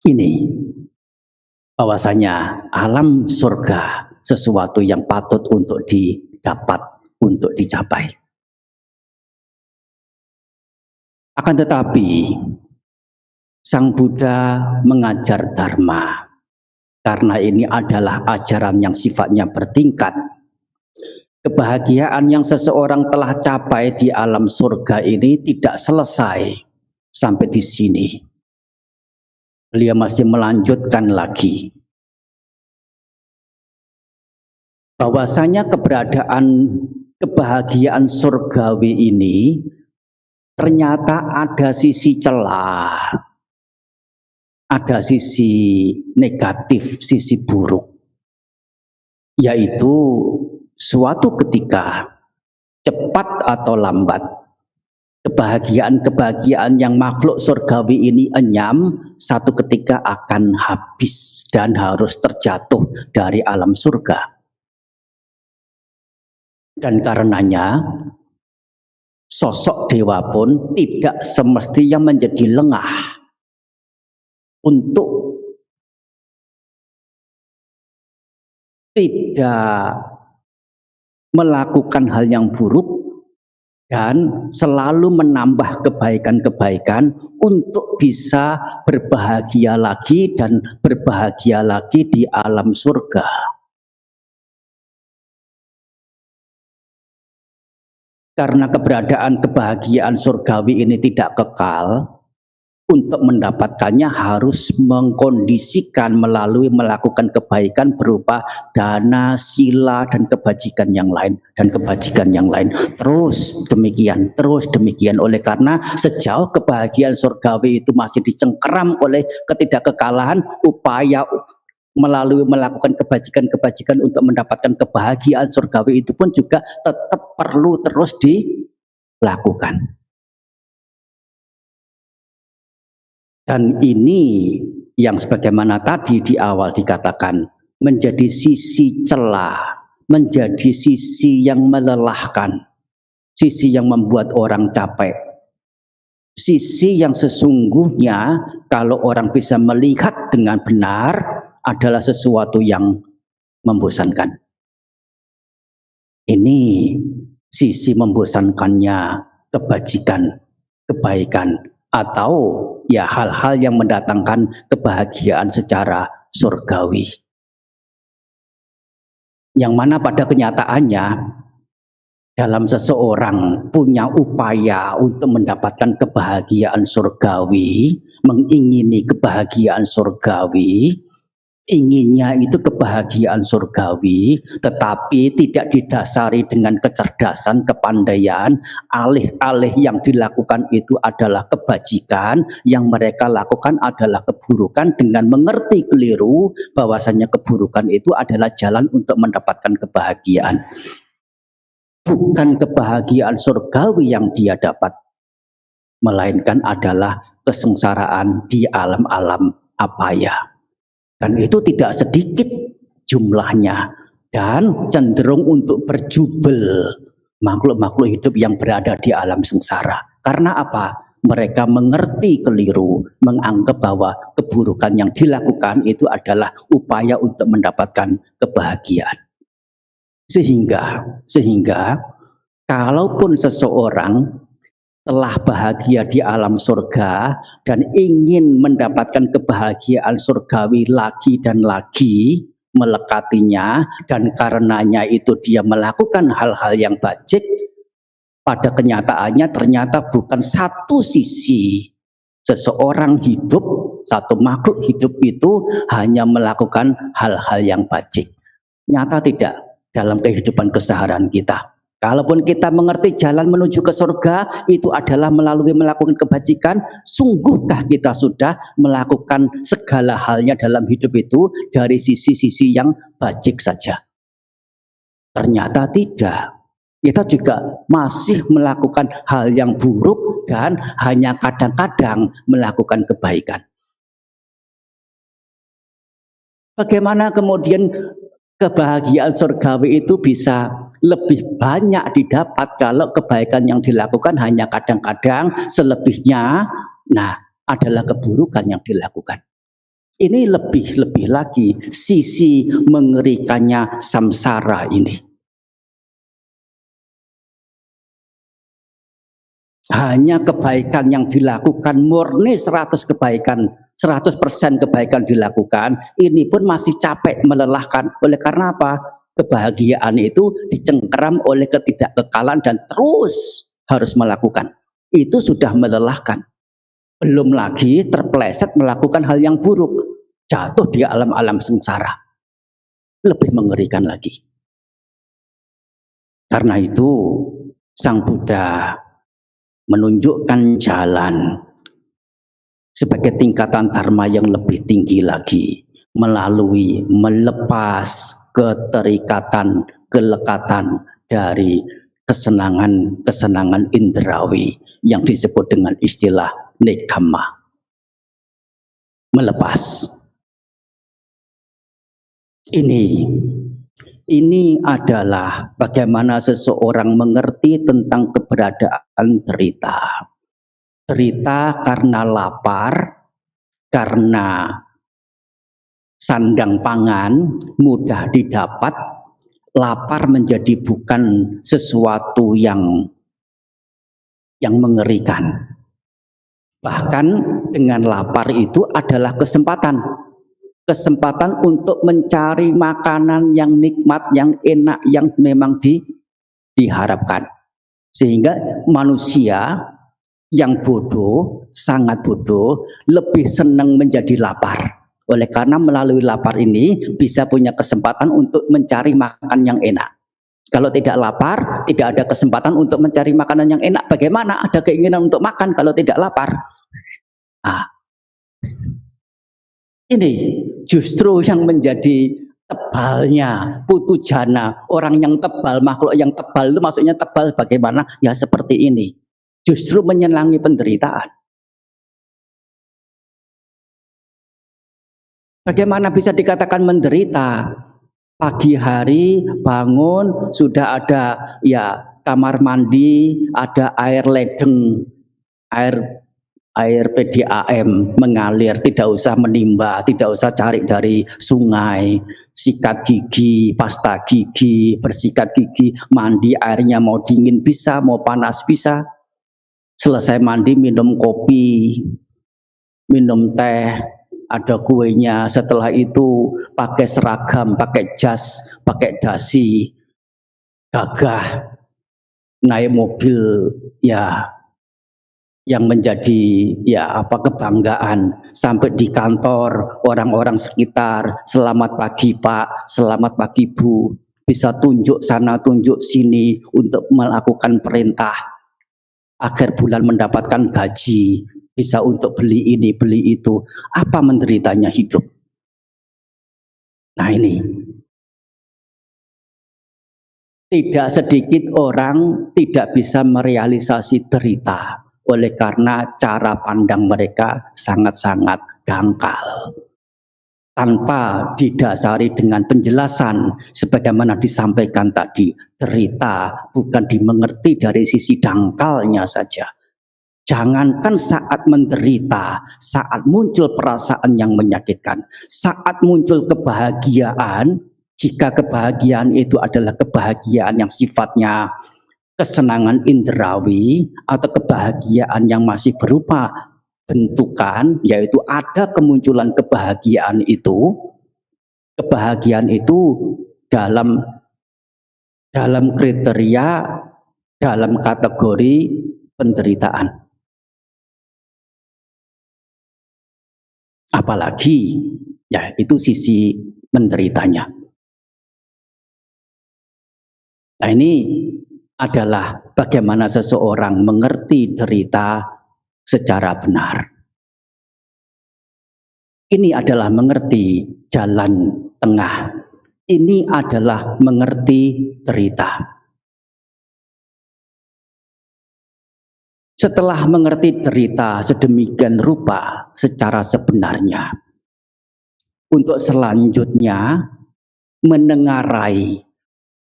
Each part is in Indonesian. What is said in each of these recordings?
ini, bahwasanya alam surga sesuatu yang patut untuk didapat, untuk dicapai. Akan tetapi, Sang Buddha mengajar Dharma, karena ini adalah ajaran yang sifatnya bertingkat. Kebahagiaan yang seseorang telah capai di alam surga ini tidak selesai sampai di sini. Beliau masih melanjutkan lagi. Bahwasanya kebahagiaan surgawi ini ternyata ada sisi celah, ada sisi negatif, sisi buruk, yaitu suatu ketika, cepat atau lambat, kebahagiaan yang makhluk surgawi ini enyam, satu ketika akan habis dan harus terjatuh dari alam surga. Dan karenanya, sosok dewa pun tidak semestinya menjadi lengah untuk tidak melakukan hal yang buruk dan selalu menambah kebaikan-kebaikan untuk bisa berbahagia lagi dan berbahagia lagi di alam surga. Karena keberadaan kebahagiaan surgawi ini tidak kekal, untuk mendapatkannya harus mengkondisikan melalui melakukan kebaikan berupa dana, sila, dan kebajikan yang lain. Terus demikian. Oleh karena sejauh kebahagiaan surgawi itu masih dicengkeram oleh ketidakkekalan, upaya melalui melakukan kebajikan-kebajikan untuk mendapatkan kebahagiaan surgawi itu pun juga tetap perlu terus dilakukan. Dan ini yang sebagaimana tadi di awal dikatakan menjadi sisi celah, menjadi sisi yang melelahkan, sisi yang membuat orang capek, sisi yang sesungguhnya kalau orang bisa melihat dengan benar adalah sesuatu yang membosankan. Ini sisi membosankannya kebajikan, kebaikan, atau ya hal-hal yang mendatangkan kebahagiaan secara surgawi. Yang mana pada kenyataannya dalam seseorang punya upaya untuk mendapatkan kebahagiaan surgawi, mengingini kebahagiaan surgawi, inginnya itu kebahagiaan surgawi, tetapi tidak didasari dengan kecerdasan, kepandaian, alih-alih yang dilakukan itu adalah kebajikan, yang mereka lakukan adalah keburukan dengan mengerti keliru bahwasanya keburukan itu adalah jalan untuk mendapatkan kebahagiaan. Bukan kebahagiaan surgawi yang dia dapat, melainkan adalah kesengsaraan di alam-alam apaya. Dan itu tidak sedikit jumlahnya dan cenderung untuk berjubel makhluk-makhluk hidup yang berada di alam sengsara. Karena apa? Mereka mengerti keliru, menganggap bahwa keburukan yang dilakukan itu adalah upaya untuk mendapatkan kebahagiaan. Sehingga kalaupun seseorang telah bahagia di alam surga dan ingin mendapatkan kebahagiaan surgawi lagi dan lagi, melekatinya, dan karenanya itu dia melakukan hal-hal yang bajik, pada kenyataannya ternyata bukan satu sisi seseorang hidup, satu makhluk hidup itu hanya melakukan hal-hal yang bajik. Nyata tidak dalam kehidupan keseharian kita. Kalaupun kita mengerti jalan menuju ke surga itu adalah melalui melakukan kebajikan, sungguhkah kita sudah melakukan segala halnya dalam hidup itu dari sisi-sisi yang bajik saja? Ternyata tidak. Kita juga masih melakukan hal yang buruk dan hanya kadang-kadang melakukan kebaikan. Bagaimana kemudian kebahagiaan surgawi itu bisa lebih banyak didapat kalau kebaikan yang dilakukan hanya kadang-kadang, selebihnya adalah keburukan yang dilakukan. Ini lebih-lebih lagi sisi mengerikannya samsara ini. Hanya kebaikan yang dilakukan murni 100 kebaikan, 100% kebaikan dilakukan, ini pun masih capek, melelahkan. Oleh karena apa? Kebahagiaan itu dicengkeram oleh ketidakkekalan dan terus harus melakukan. Itu sudah melelahkan. Belum lagi terpeleset melakukan hal yang buruk, jatuh di alam-alam sengsara. Lebih mengerikan lagi. Karena itu, Sang Buddha menunjukkan jalan sebagai tingkatan dharma yang lebih tinggi lagi, melalui melepas keterikatan, kelekatan dari kesenangan indrawi yang disebut dengan istilah nekama. Melepas. Ini adalah bagaimana seseorang mengerti tentang keberadaan derita. Derita karena lapar, karena sandang pangan mudah didapat, lapar menjadi bukan sesuatu yang mengerikan. Bahkan dengan lapar itu adalah kesempatan untuk mencari makanan yang nikmat, yang enak, yang memang diharapkan. Sehingga manusia yang bodoh, sangat bodoh, lebih senang menjadi lapar. Oleh karena melalui lapar ini bisa punya kesempatan untuk mencari makan yang enak. Kalau tidak lapar, tidak ada kesempatan untuk mencari makanan yang enak. Bagaimana ada keinginan untuk makan kalau tidak lapar? Nah, ini justru yang menjadi tebalnya putu jana, orang yang tebal, makhluk yang tebal itu maksudnya tebal bagaimana? Ya seperti ini, justru menyenangi penderitaan. Bagaimana bisa dikatakan menderita? Pagi hari bangun sudah ada ya kamar mandi, ada air ledeng, air PDAM mengalir, tidak usah menimba, tidak usah cari dari sungai, sikat gigi, pasta gigi, bersikat gigi, mandi airnya mau dingin bisa, mau panas bisa. Selesai mandi minum kopi, minum teh, ada kuenya, setelah itu pakai seragam, pakai jas, pakai dasi, gagah, naik mobil ya yang menjadi kebanggaan, sampai di kantor orang-orang sekitar, selamat pagi Pak, selamat pagi Bu, bisa tunjuk sana tunjuk sini untuk melakukan perintah agar bulan mendapatkan gaji, bisa untuk beli ini beli itu. Apa menderitanya hidup? Nah ini tidak sedikit orang tidak bisa merealisasi derita oleh karena cara pandang mereka sangat-sangat dangkal. Tanpa didasari dengan penjelasan sebagaimana disampaikan tadi, derita bukan dimengerti dari sisi dangkalnya saja. Jangankan saat menderita, saat muncul perasaan yang menyakitkan, saat muncul kebahagiaan, jika kebahagiaan itu adalah kebahagiaan yang sifatnya kesenangan indrawi atau kebahagiaan yang masih berupa bentukan, yaitu ada kemunculan kebahagiaan itu dalam kriteria, dalam kategori penderitaan. Apalagi ya itu sisi menderitanya. Nah ini adalah bagaimana seseorang mengerti derita secara benar. Ini adalah mengerti jalan tengah. Ini adalah mengerti derita. Setelah mengerti derita sedemikian rupa secara sebenarnya, untuk selanjutnya menengarai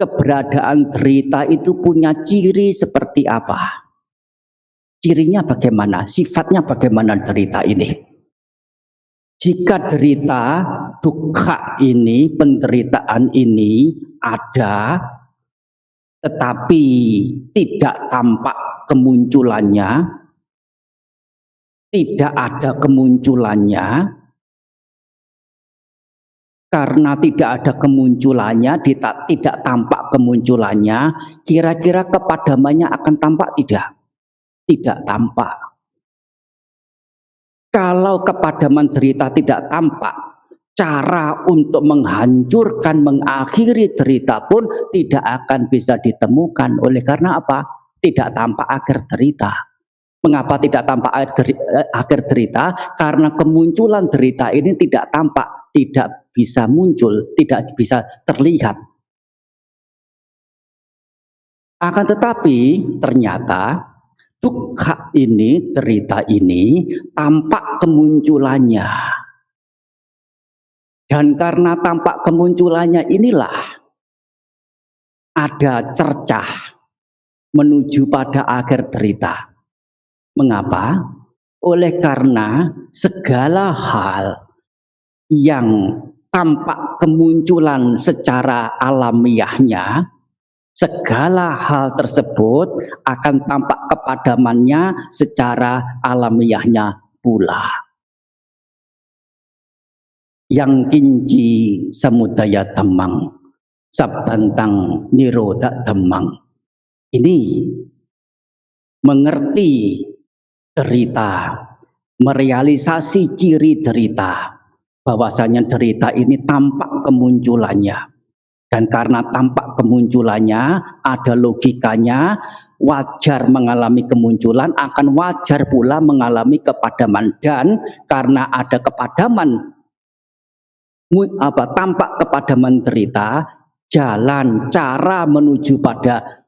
keberadaan derita itu punya ciri seperti apa? Cirinya bagaimana? Sifatnya bagaimana derita ini? Jika derita, dukkha ini, penderitaan ini ada, tetapi tidak tampak kemunculannya, tidak ada kemunculannya, karena tidak ada kemunculannya, tidak tampak kemunculannya, kira-kira kepadamannya akan tampak tidak? Tidak tampak. Kalau kepadaman derita tidak tampak, cara untuk menghancurkan, mengakhiri derita pun tidak akan bisa ditemukan. Oleh karena apa? Tidak tampak akhir derita. Mengapa tidak tampak akhir derita? Karena kemunculan derita ini tidak tampak, tidak bisa muncul, tidak bisa terlihat. Akan tetapi ternyata dukkha ini, derita ini tampak kemunculannya. Dan karena tampak kemunculannya inilah ada cercah menuju pada akhir derita. Mengapa? Oleh karena segala hal yang tampak kemunculan secara alamiahnya, segala hal tersebut akan tampak kepadamannya secara alamiahnya pula. Yang kinci samudaya dhammang, sabbantang nirodha dhammang. Ini mengerti derita, merealisasi ciri derita, bahwasanya derita ini tampak kemunculannya. Dan karena tampak kemunculannya, ada logikanya, wajar mengalami kemunculan, akan wajar pula mengalami kepadaman. Dan karena ada kepadaman, tampak kepadaman derita, jalan, cara menuju pada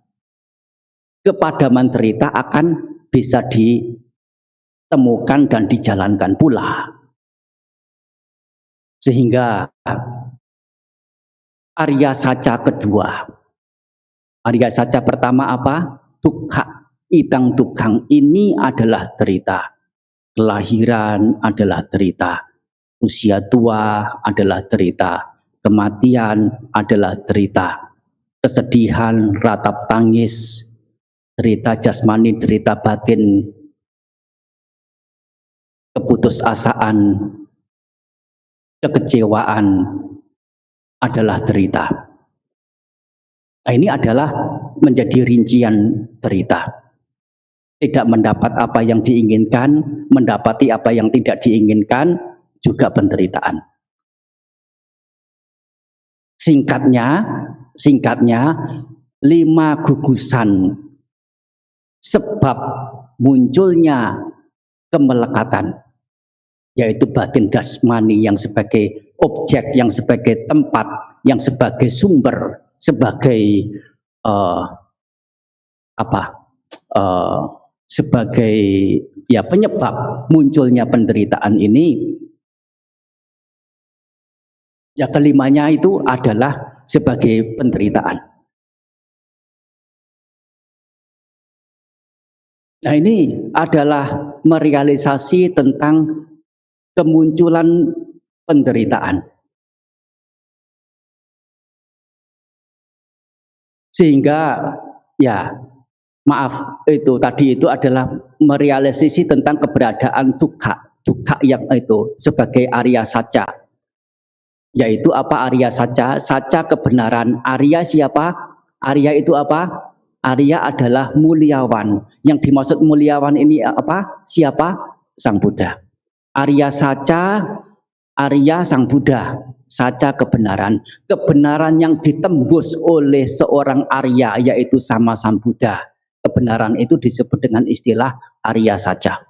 kepadaman derita akan bisa ditemukan dan dijalankan pula. Sehingga Arya saca kedua. Arya saca pertama apa? Dukkha. Idang dukkang, ini adalah derita. Kelahiran adalah derita. Usia tua adalah derita. Kematian adalah derita. Kesedihan, ratap tangis, derita jasmani, derita batin, keputusasaan, kekecewaan adalah derita. Nah, ini adalah menjadi rincian derita. Tidak mendapat apa yang diinginkan, mendapati apa yang tidak diinginkan, juga penderitaan. Singkatnya 5 gugusan sebab munculnya kemelekatan, yaitu batin dasmani yang sebagai objek, yang sebagai tempat, yang sebagai sumber, sebagai sebagai penyebab munculnya penderitaan ini. Ya, kelimanya itu adalah sebagai penderitaan. Nah, ini adalah merealisasi tentang kemunculan penderitaan. Sehingga itu tadi itu adalah merealisasi tentang keberadaan dukkha yang itu sebagai Arya saca. Yaitu apa Arya saca? Saca kebenaran. Arya siapa? Arya itu apa? Arya adalah muliawan. Yang dimaksud muliawan ini apa? Siapa? Sang Buddha. Arya saca, Arya sang Buddha. Saca kebenaran. Kebenaran yang ditembus oleh seorang Arya, yaitu sama sang Buddha. Kebenaran itu disebut dengan istilah Arya saca.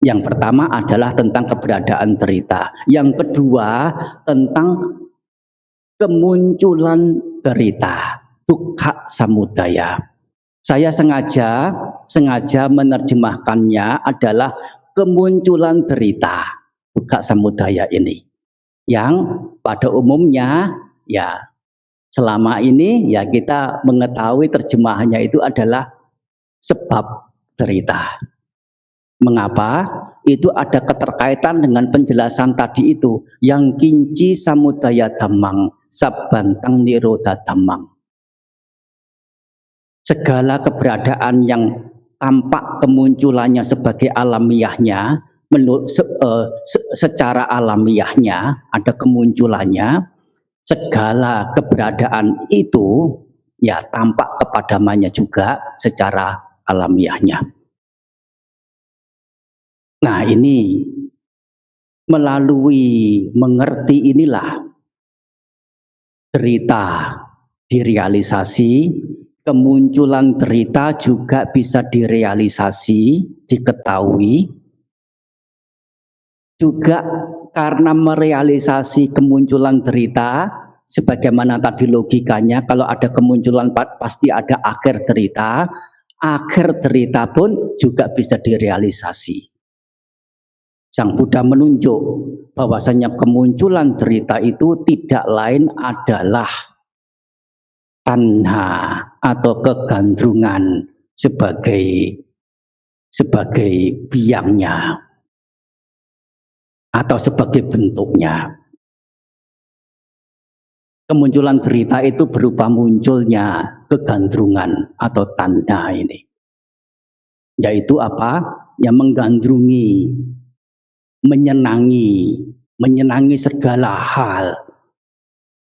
Yang pertama adalah tentang keberadaan derita. Yang kedua tentang kemunculan derita. Dukkha samudaya. Saya sengaja menerjemahkannya adalah kemunculan derita. Dukkha samudaya ini. Yang pada umumnya selama ini kita mengetahui terjemahannya itu adalah sebab derita. Mengapa? itu ada keterkaitan dengan penjelasan tadi itu, yang kinci samudaya dhammang sabantang nirodha dhammang. Segala keberadaan yang tampak kemunculannya sebagai alamiahnya, secara alamiahnya ada kemunculannya, segala keberadaan itu ya tampak kepadamannya juga secara alamiahnya. Nah, ini melalui mengerti inilah derita direalisasi, kemunculan derita juga bisa direalisasi, diketahui. Juga karena merealisasi kemunculan derita, sebagaimana tadi logikanya, kalau ada kemunculan pasti ada akhir derita pun juga bisa direalisasi. Sang Buddha menunjuk bahwasanya kemunculan derita itu tidak lain adalah tanha atau kegandrungan sebagai biangnya atau sebagai bentuknya. Kemunculan derita itu berupa munculnya kegandrungan atau tanda ini. Yaitu apa? Yang menggandrungi, menyenangi segala hal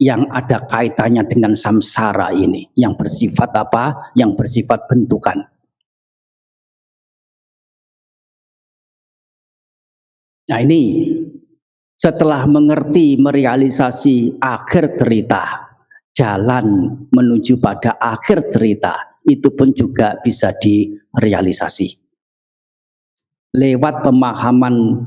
yang ada kaitannya dengan samsara ini. Yang bersifat apa? Yang bersifat bentukan. Nah, ini setelah mengerti, merealisasi akhir derita, jalan menuju pada akhir derita itu pun juga bisa direalisasi. Lewat pemahaman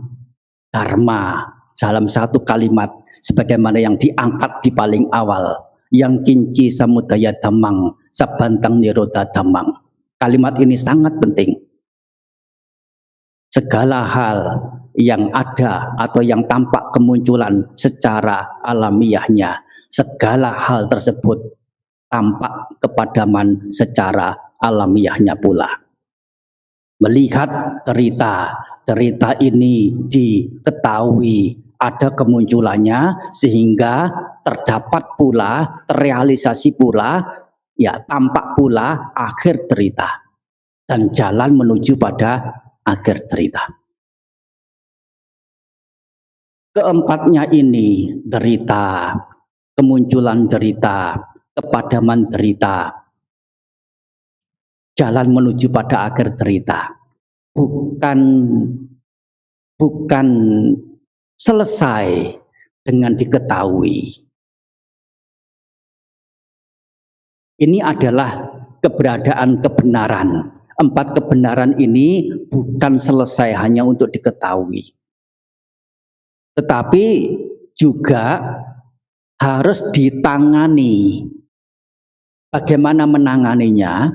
dharma dalam satu kalimat, sebagaimana yang diangkat di paling awal, yang kinci samudaya dhammang sabantang nirodha dhammang. Kalimat ini sangat penting. Segala hal yang ada atau yang tampak kemunculan secara alamiahnya, segala hal tersebut tampak kepadaman secara alamiahnya pula. Melihat derita ini diketahui ada kemunculannya, sehingga terdapat pula, terrealisasi pula, ya tampak pula akhir derita dan jalan menuju pada akhir derita. Keempatnya ini derita, kemunculan derita, kepadaman derita, jalan menuju pada akhir derita. Bukan selesai dengan diketahui. Ini adalah keberadaan kebenaran. 4 kebenaran ini bukan selesai hanya untuk diketahui, tetapi juga harus ditangani. Bagaimana menanganinya?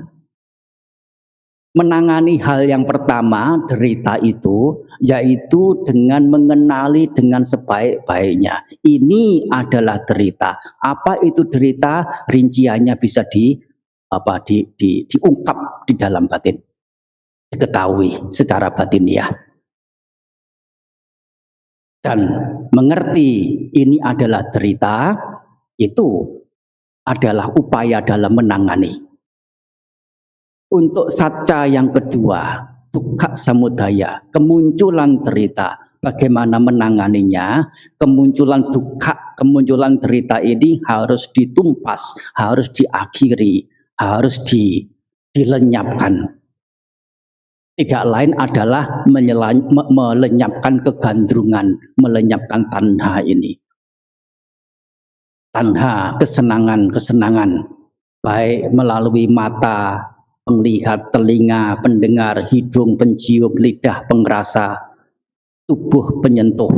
Menangani hal yang pertama, derita itu, yaitu dengan mengenali dengan sebaik-baiknya. Ini adalah derita. Apa itu derita? Rinciannya bisa diungkap di dalam batin, diketahui secara batiniah. Dan mengerti ini adalah derita, itu adalah upaya dalam menangani. Untuk satca yang kedua, dukkha samudaya, kemunculan derita, bagaimana menanganinya? Kemunculan dukkha, kemunculan derita ini harus ditumpas, harus diakhiri, harus dilenyapkan. Tidak lain adalah melenyapkan kegandrungan, melenyapkan tanha ini. Tanha, kesenangan-kesenangan, baik melalui mata, penglihat, telinga, pendengar, hidung, pencium, lidah, pengrasa, tubuh penyentuh,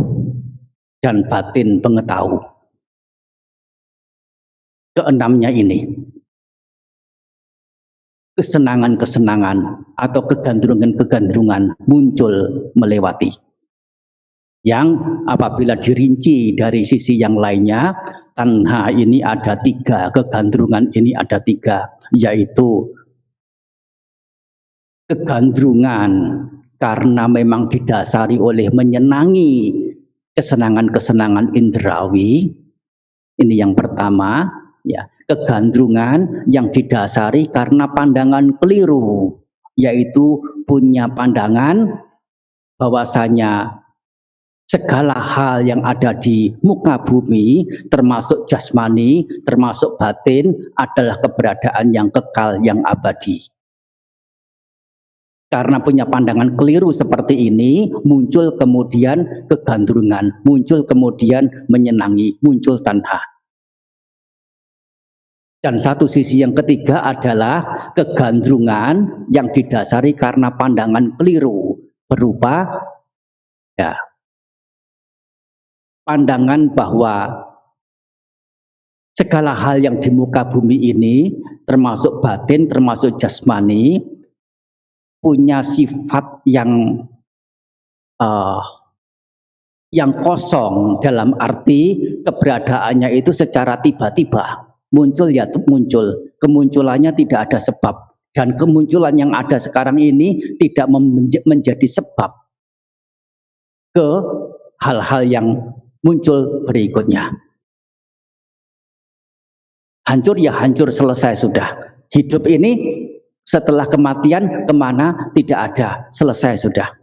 dan batin pengetahu. Keenamnya ini, kesenangan-kesenangan atau kegandrungan-kegandrungan muncul melewati. Yang apabila dirinci dari sisi yang lainnya, tanha ini ada 3, kegandrungan ini ada 3, yaitu kegandrungan karena memang didasari oleh menyenangi kesenangan-kesenangan indrawi. Ini yang pertama, ya. Kegandrungan yang didasari karena pandangan keliru, yaitu punya pandangan bahwasanya segala hal yang ada di muka bumi, termasuk jasmani, termasuk batin, adalah keberadaan yang kekal, yang abadi. Karena punya pandangan keliru seperti ini, muncul kemudian kegandrungan, muncul kemudian menyenangi, muncul tanha. Dan satu sisi yang ketiga adalah kegandrungan yang didasari karena pandangan keliru, berupa ya, pandangan bahwa segala hal yang di muka bumi ini, termasuk batin, termasuk jasmani, punya sifat yang kosong, dalam arti keberadaannya itu secara tiba-tiba. Muncul ya muncul, kemunculannya tidak ada sebab, dan kemunculan yang ada sekarang ini tidak menjadi sebab ke hal-hal yang muncul berikutnya. Hancur ya hancur, selesai sudah. Hidup ini setelah kematian kemana? Tidak ada, selesai sudah.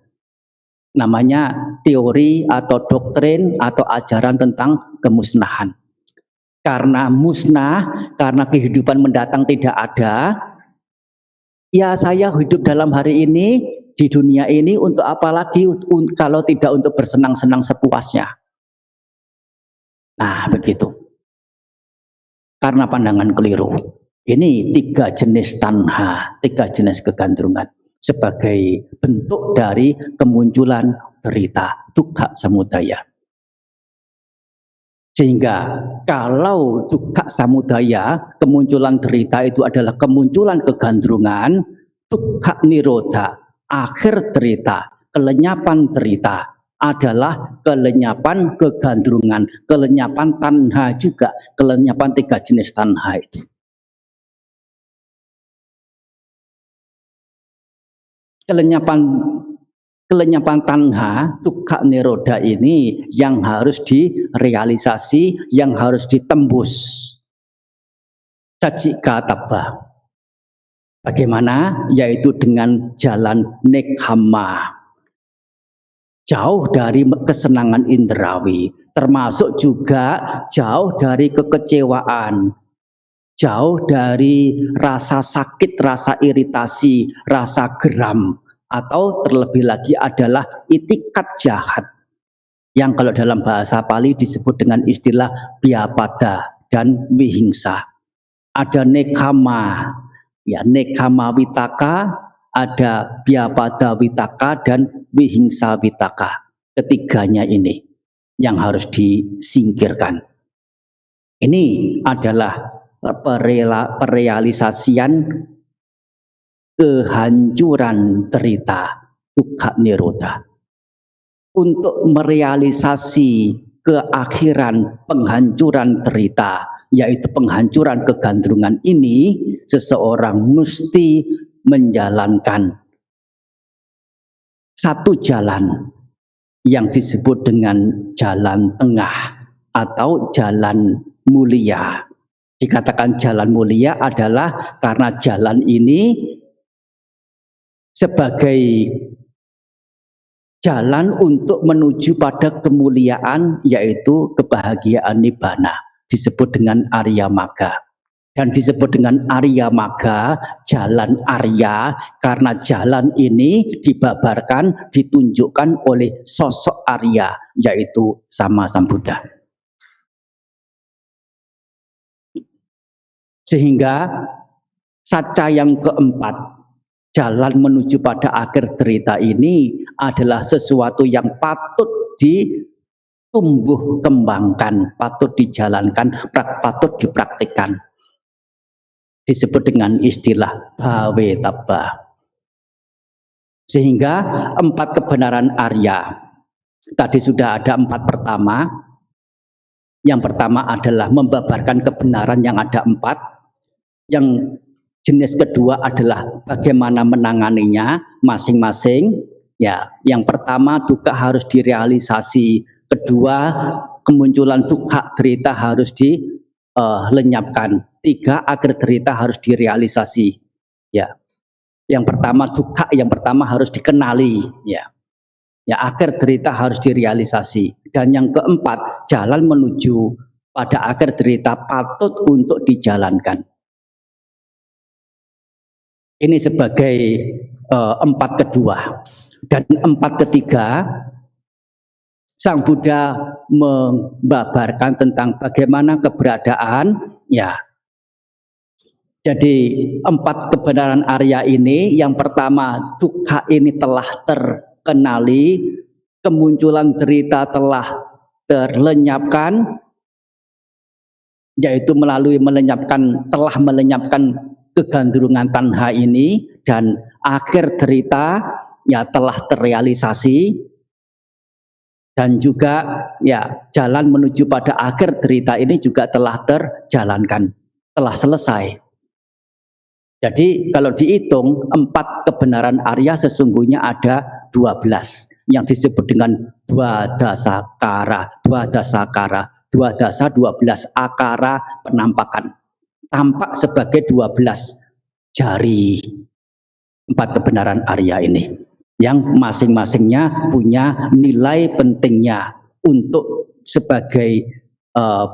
Namanya teori atau doktrin atau ajaran tentang kemusnahan. Karena musnah, karena kehidupan mendatang tidak ada, ya saya hidup dalam hari ini, di dunia ini untuk apa lagi kalau tidak untuk bersenang-senang sepuasnya. Nah begitu. Karena pandangan keliru. Ini 3 jenis tanha, 3 jenis kegandrungan. Sebagai bentuk dari kemunculan derita, dukkha samudaya. Sehingga kalau dukkha samudaya, kemunculan derita itu adalah kemunculan kegandrungan, dukkha nirodha, akhir derita, kelenyapan derita adalah kelenyapan kegandrungan, kelenyapan tanha juga, kelenyapan 3 jenis tanha itu. Kelenyapan tanha, dukkha nirodha ini yang harus direalisasi, yang harus ditembus. Cacika tabba. Bagaimana? Yaitu dengan jalan nekkhamma. Jauh dari kesenangan indrawi, termasuk juga jauh dari kekecewaan, jauh dari rasa sakit, rasa iritasi, rasa geram, atau terlebih lagi adalah itikat jahat, yang kalau dalam bahasa Pali disebut dengan istilah biapada dan vihingsa. Ada nekkhamma, ya, nekkhamma vitaka, ada biapada vitaka dan vihingsa vitaka. Ketiganya ini yang harus disingkirkan. Ini adalah perealisasian kehancuran derita, dukkha nirodha. Untuk merealisasi keakhiran penghancuran derita, yaitu penghancuran kegandrungan ini, seseorang mesti menjalankan satu jalan yang disebut dengan jalan tengah atau jalan mulia. Dikatakan jalan mulia adalah karena jalan ini sebagai jalan untuk menuju pada kemuliaan, yaitu kebahagiaan nibbana, disebut dengan Arya Magga. Dan disebut dengan Arya Magga, jalan Arya, karena jalan ini dibabarkan, ditunjukkan oleh sosok Arya, yaitu Sama Sambuddha. Sehingga saca yang keempat, jalan menuju pada akhir derita ini adalah sesuatu yang patut ditumbuh kembangkan, patut dijalankan, patut dipraktikkan. Disebut dengan istilah bhawe tabba. Sehingga 4 kebenaran Arya, tadi sudah ada 4 pertama. Yang pertama adalah membabarkan kebenaran yang ada 4. Yang jenis kedua adalah bagaimana menanganinya masing-masing. Ya, yang pertama dukkha harus direalisasi, kedua kemunculan dukkha derita harus dilenyapkan, tiga akhir derita harus direalisasi. Ya, yang pertama dukkha, yang pertama harus dikenali. Ya, ya akhir derita harus direalisasi, dan yang keempat jalan menuju pada akhir derita patut untuk dijalankan. Ini sebagai empat kedua. Dan empat ketiga, Sang Buddha membabarkan tentang bagaimana keberadaan, ya. Jadi empat kebenaran Arya ini, yang pertama dukkha ini telah terkenali, kemunculan derita telah terlenyapkan, yaitu melalui telah melenyapkan kegandrungan tanha ini, dan akhir derita ya telah terrealisasi, dan juga ya jalan menuju pada akhir derita ini juga telah terjalankan, telah selesai. Jadi kalau dihitung empat kebenaran Arya sesungguhnya ada 12 yang disebut dengan dwadasakara, 12 akara penampakan, tampak sebagai 12 jari empat kebenaran Arya ini, yang masing-masingnya punya nilai pentingnya untuk sebagai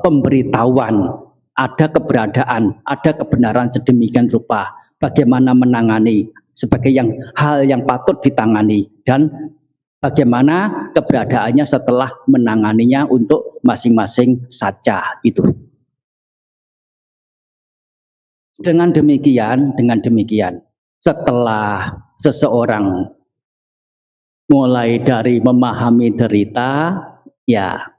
pemberitahuan ada keberadaan, ada kebenaran sedemikian rupa, bagaimana menangani sebagai hal yang patut ditangani, dan bagaimana keberadaannya setelah menanganinya untuk masing-masing saca itu. Dengan demikian, setelah seseorang mulai dari memahami derita, ya,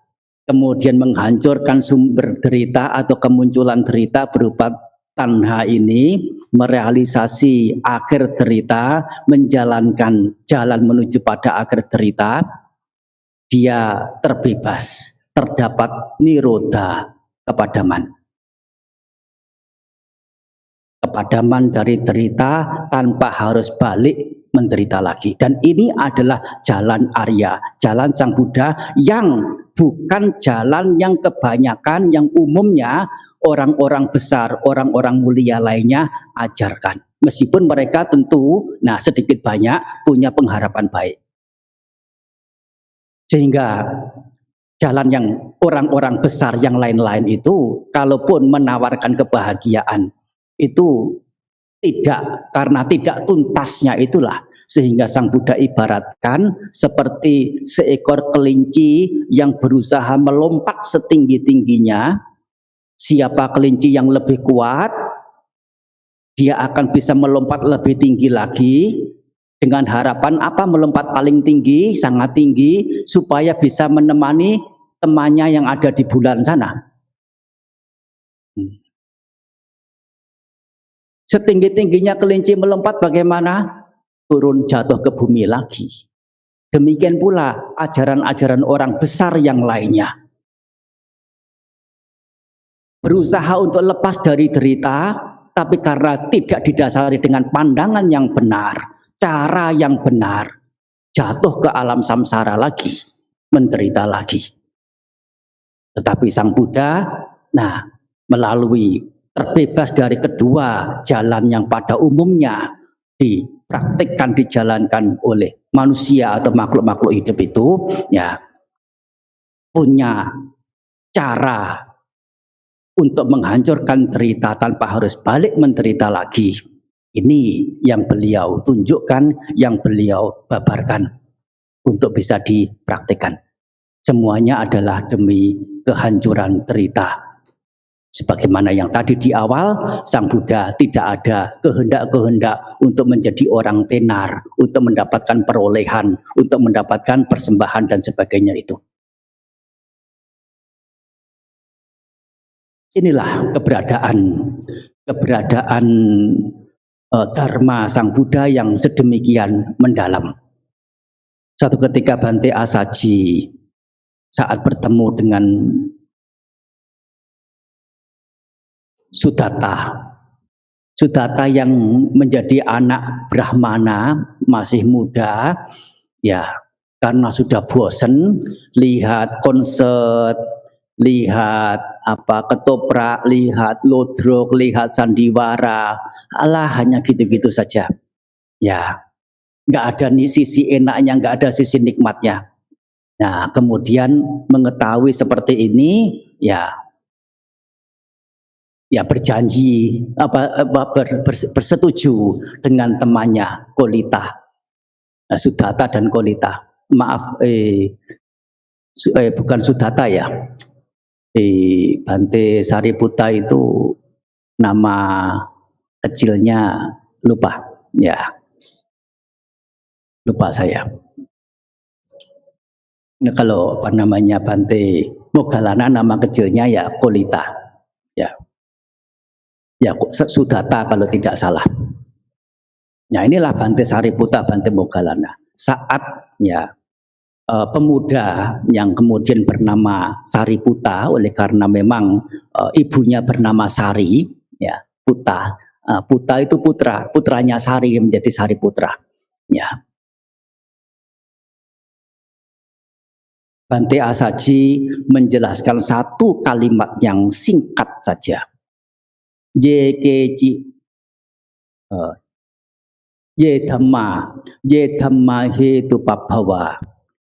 kemudian menghancurkan sumber derita atau kemunculan derita berupa tanha ini, merealisasi akhir derita, menjalankan jalan menuju pada akhir derita, dia terbebas, terdapat nirodha, kepadaman. Kepadaman dari derita tanpa harus balik menderita lagi. Dan ini adalah jalan Arya, jalan Sang Buddha, yang bukan jalan yang kebanyakan, yang umumnya orang-orang besar, orang-orang mulia lainnya ajarkan. Meskipun mereka tentu, sedikit banyak punya pengharapan baik. Sehingga jalan yang orang-orang besar yang lain-lain itu, kalaupun menawarkan kebahagiaan, itu karena tidak tuntasnya itulah, sehingga Sang Buddha ibaratkan seperti seekor kelinci yang berusaha melompat setinggi-tingginya. Siapa kelinci yang lebih kuat, dia akan bisa melompat lebih tinggi lagi, dengan harapan apa? Melompat paling tinggi, sangat tinggi, supaya bisa menemani temannya yang ada di bulan sana. Setinggi-tingginya kelinci melompat, bagaimana? Turun jatuh ke bumi lagi. Demikian pula ajaran-ajaran orang besar yang lainnya. Berusaha untuk lepas dari derita, tapi karena tidak didasari dengan pandangan yang benar, cara yang benar, jatuh ke alam samsara lagi, menderita lagi. Tetapi Sang Buddha, melalui terbebas dari kedua jalan yang pada umumnya dipraktikkan, dijalankan oleh manusia atau makhluk-makhluk hidup itu, ya, punya cara untuk menghancurkan derita tanpa harus balik menderita lagi. Ini yang beliau tunjukkan, yang beliau babarkan untuk bisa dipraktikkan. Semuanya adalah demi kehancuran derita. Sebagaimana yang tadi di awal, Sang Buddha tidak ada kehendak-kehendak untuk menjadi orang tenar, untuk mendapatkan perolehan, untuk mendapatkan persembahan dan sebagainya itu. Inilah keberadaan Dharma Sang Buddha yang sedemikian mendalam. Suatu ketika Bante Asaji saat bertemu dengan Sudatta yang menjadi anak Brahmana, masih muda, Ya, karena sudah bosen lihat konser, lihat ketoprak, lihat ludruk, lihat sandiwara, alah hanya gitu-gitu saja. Ya, nggak ada nih sisi enaknya, nggak ada sisi nikmatnya. Nah, kemudian mengetahui seperti ini, ya berjanji bersetuju dengan temannya Kolita, Sudata dan Kolita. Maaf, bukan Sudata ya. Bante Sariputa itu nama kecilnya lupa, ya lupa saya. Nah, kalau namanya Bante Moggallana nama kecilnya ya Kolita, ya Sudata kalau tidak salah. Nah inilah Bante Sariputa, Bante Moggallana. Saat pemuda yang kemudian bernama Sariputa oleh karena memang ibunya bernama Sari, ya Puta. Puta itu putranya Sari yang menjadi Sariputra. Ya. Bante Asaji menjelaskan satu kalimat yang singkat saja. Ye dhamma hetu pabbhava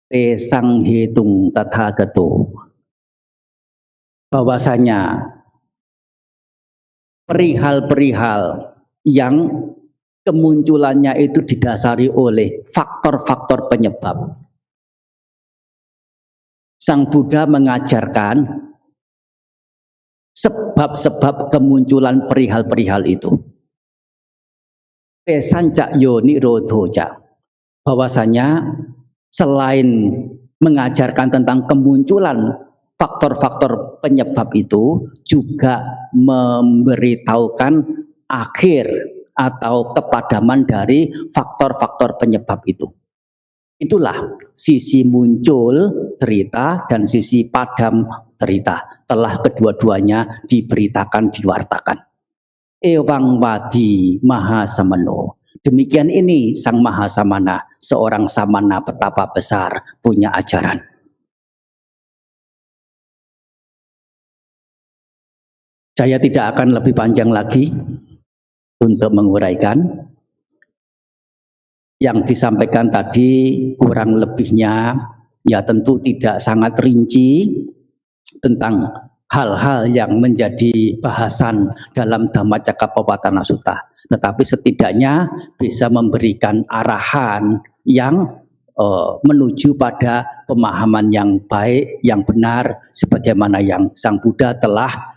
te sang hetung tathagato. Bahwasanya perihal-perihal yang kemunculannya itu didasari oleh faktor-faktor penyebab. Sang Buddha mengajarkan sebab-sebab kemunculan perihal-perihal itu. Tesancak yo nirodhoja. Bahwasanya selain mengajarkan tentang kemunculan faktor-faktor penyebab itu, juga memberitahukan akhir atau kepadaman dari faktor-faktor penyebab itu. Itulah sisi muncul derita dan sisi padam derita. Telah kedua-duanya diberitakan, diwartakan. Ewang Wadi Mahasamano. Demikian ini Sang Mahasamana, seorang samana betapa besar punya ajaran. Saya tidak akan lebih panjang lagi untuk menguraikan. Yang disampaikan tadi kurang lebihnya ya tentu tidak sangat rinci tentang hal-hal yang menjadi bahasan dalam Dhammacakkappavattana Sutta. Tetapi setidaknya bisa memberikan arahan yang menuju pada pemahaman yang baik, yang benar, sebagaimana yang Sang Buddha telah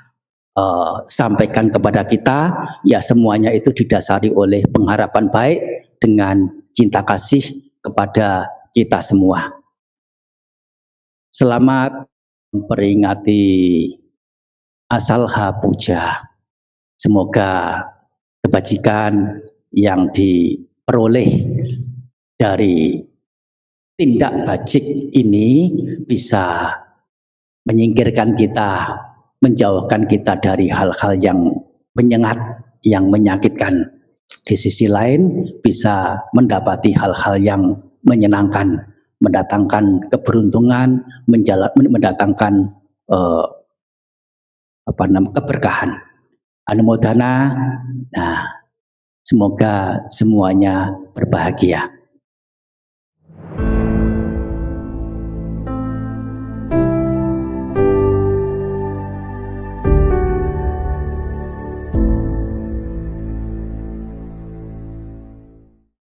sampaikan kepada kita. Ya semuanya itu didasari oleh pengharapan baik dengan cinta kasih kepada kita semua. Selamat memperingati Asalha Puja. Semoga kebajikan yang diperoleh dari tindak bajik ini bisa menyingkirkan kita, menjauhkan kita dari hal-hal yang menyengat, yang menyakitkan. Di sisi lain bisa mendapati hal-hal yang menyenangkan, mendatangkan keberuntungan, mendatangkan keberkahan. Anumodana. Nah, semoga semuanya berbahagia.